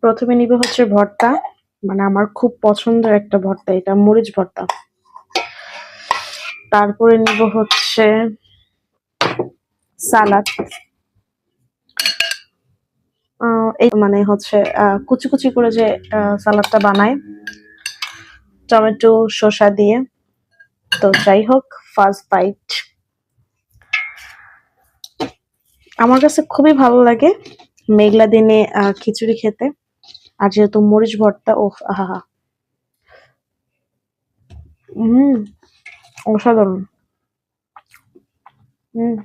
প্রথমে নিব হচ্ছে ভর্তা, মানে আমার খুব পছন্দের একটা ভর্তা, এটা মরিচ ভর্তা। তারপরে নিব হচ্ছে সালাদ। এই মানে হচ্ছে কুচি কুচি করে যে সালাদটা বানায় টমেটো শসা দিয়ে। তো যাই হোক, ফার্স্ট বাইট। আমার কাছে খুবই ভালো লাগে মেঘলা দিনে খিচুড়ি খেতে, আর যেহেতু মরিচ ভর্তা, ওহ আহা, অসাধারণ। হুম,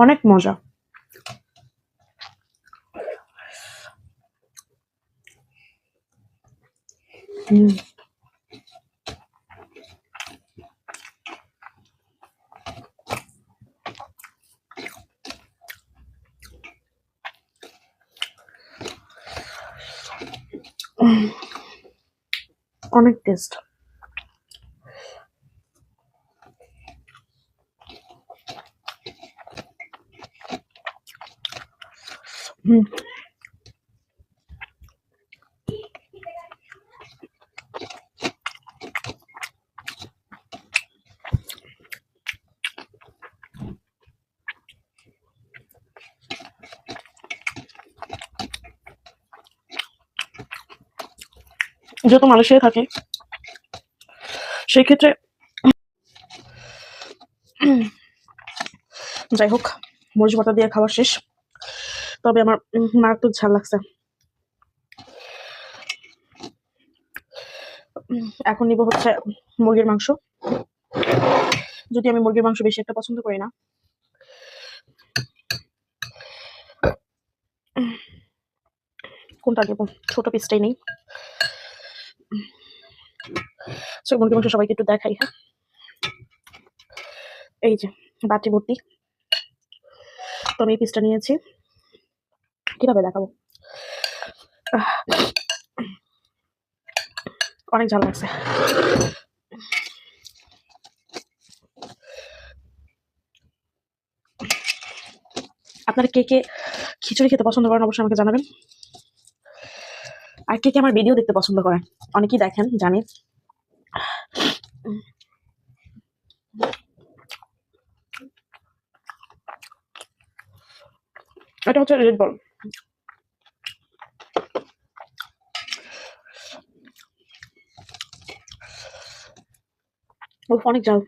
অনেক মজা। হুম, অনেক টেস্ট। হুম, যেহেতু মালয়েশিয়ায় থাকে সেই ক্ষেত্রে যাই হোক, মরিচ ভর্তা দিয়ে খাওয়া শেষ। তবে আমার মারাত্মক ঝাল লাগছে। এখন নিব হচ্ছে মুরগির মাংস। যদি আমি মুরগির মাংস বেশি একটা পছন্দ করি না, কোনটা দেবো, ছোট পিসটাই নেই। মুরগির মাংস সবাইকে একটু দেখাই। হ্যাঁ, এই যে বাটি ভর্তি, তো আমি এই পিসটা নিয়েছি। কিভাবে দেখাবো, অনেক ঝাল লাগছে। আপনারা কে কে খিচুড়ি খেতে পছন্দ করেন অবশ্যই আমাকে জানাবেন। আর কে কে আমার ভিডিও দেখতে পছন্দ করেন, অনেকেই দেখেন জানি। এটা হচ্ছে রেড বল, অনেক ঝাল।